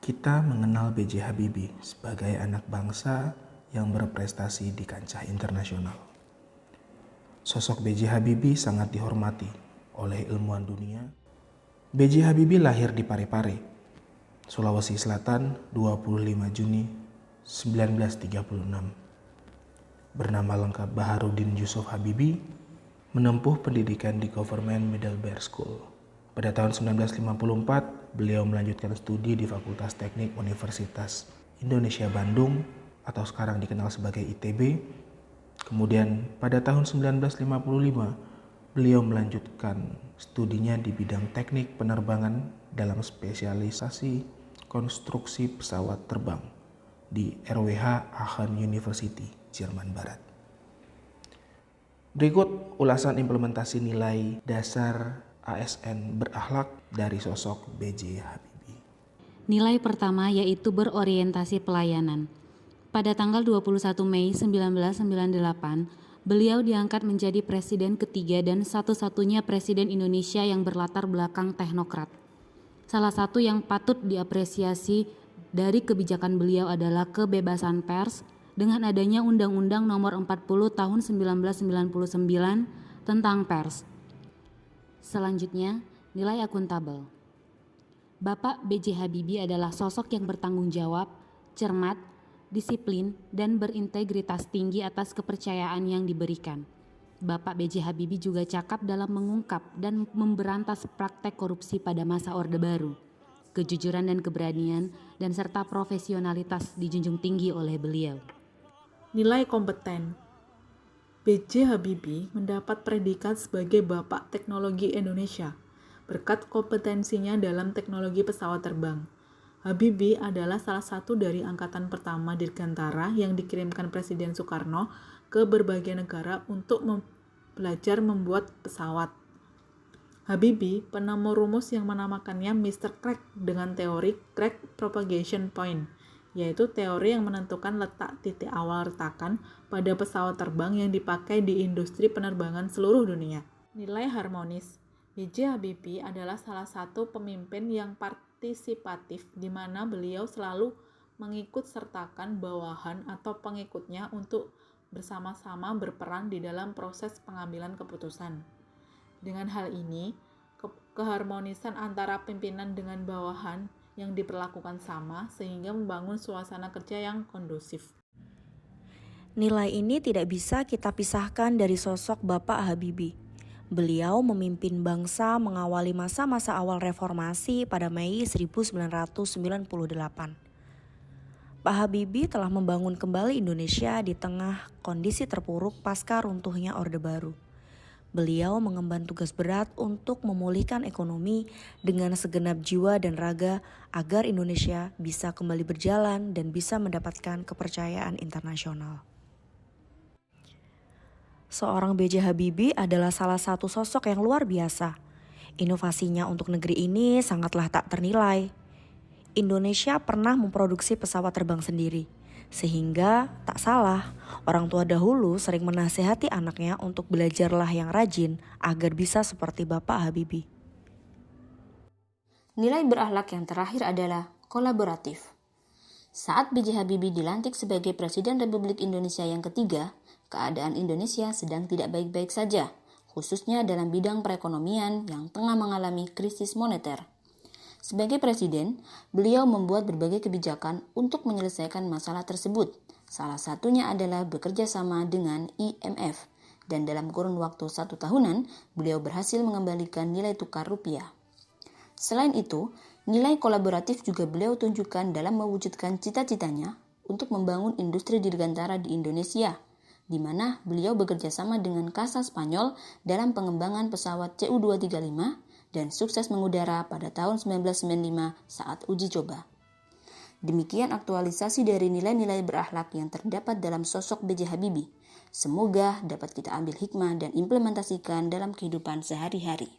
Kita mengenal B.J. Habibie sebagai anak bangsa yang berprestasi di kancah internasional. Sosok B.J. Habibie sangat dihormati oleh ilmuwan dunia. B.J. Habibie lahir di Parepare, Sulawesi Selatan 25 Juni 1936. Bernama lengkap Baharudin Yusuf Habibie, menempuh pendidikan di Government Middlebury School. Pada tahun 1954, beliau melanjutkan studi di Fakultas Teknik Universitas Indonesia Bandung atau sekarang dikenal sebagai ITB. Kemudian pada tahun 1955, beliau melanjutkan studinya di bidang teknik penerbangan dalam spesialisasi konstruksi pesawat terbang di RWH Aachen University, Jerman Barat. Berikut ulasan implementasi nilai dasar ASN berakhlak dari sosok B.J. Habibie. Nilai pertama yaitu berorientasi pelayanan. Pada tanggal 21 Mei 1998, beliau diangkat menjadi presiden ketiga dan satu-satunya presiden Indonesia yang berlatar belakang teknokrat. Salah satu yang patut diapresiasi dari kebijakan beliau adalah kebebasan pers dengan adanya Undang-Undang Nomor 40 Tahun 1999 tentang pers. Selanjutnya, nilai akuntabel. Bapak B.J. Habibie adalah sosok yang bertanggung jawab, cermat, disiplin, dan berintegritas tinggi atas kepercayaan yang diberikan. Bapak B.J. Habibie juga cakap dalam mengungkap dan memberantas praktek korupsi pada masa Orde Baru. Kejujuran dan keberanian dan serta profesionalitas dijunjung tinggi oleh beliau. Nilai kompeten. B.J. Habibie mendapat predikat sebagai Bapak Teknologi Indonesia berkat kompetensinya dalam teknologi pesawat terbang. Habibie adalah salah satu dari angkatan pertama dirgantara yang dikirimkan Presiden Soekarno ke berbagai negara untuk belajar membuat pesawat. Habibie penemu rumus yang menamakannya Mr. Crack dengan teori Crack Propagation Point, yaitu teori yang menentukan letak titik awal retakan pada pesawat terbang yang dipakai di industri penerbangan seluruh dunia. Nilai harmonis. B.J. Habibie adalah salah satu pemimpin yang partisipatif di mana beliau selalu mengikut sertakan bawahan atau pengikutnya untuk bersama-sama berperan di dalam proses pengambilan keputusan. Dengan hal ini, keharmonisan antara pimpinan dengan bawahan yang diperlakukan sama sehingga membangun suasana kerja yang kondusif. Nilai ini tidak bisa kita pisahkan dari sosok Bapak Habibie. Beliau memimpin bangsa mengawali masa-masa awal reformasi pada Mei 1998. Pak Habibie telah membangun kembali Indonesia di tengah kondisi terpuruk pasca runtuhnya Orde Baru. Beliau mengemban tugas berat untuk memulihkan ekonomi dengan segenap jiwa dan raga agar Indonesia bisa kembali berjalan dan bisa mendapatkan kepercayaan internasional. Seorang B.J. Habibie adalah salah satu sosok yang luar biasa. Inovasinya untuk negeri ini sangatlah tak ternilai. Indonesia pernah memproduksi pesawat terbang sendiri. Sehingga tak salah, orang tua dahulu sering menasihati anaknya untuk belajarlah yang rajin agar bisa seperti Bapak Habibie. Nilai berakhlak yang terakhir adalah kolaboratif. Saat B.J. Habibie dilantik sebagai Presiden Republik Indonesia yang ketiga, keadaan Indonesia sedang tidak baik-baik saja, khususnya dalam bidang perekonomian yang tengah mengalami krisis moneter. Sebagai presiden, beliau membuat berbagai kebijakan untuk menyelesaikan masalah tersebut. Salah satunya adalah bekerja sama dengan IMF, dan dalam kurun waktu 1 tahunan, beliau berhasil mengembalikan nilai tukar rupiah. Selain itu, nilai kolaboratif juga beliau tunjukkan dalam mewujudkan cita-citanya untuk membangun industri dirgantara di Indonesia, di mana beliau bekerja sama dengan Casa Spanyol dalam pengembangan pesawat CU-235 dan sukses mengudara pada tahun 1995 saat uji coba. Demikian aktualisasi dari nilai-nilai berakhlak yang terdapat dalam sosok B.J. Habibie. Semoga dapat kita ambil hikmah dan implementasikan dalam kehidupan sehari-hari.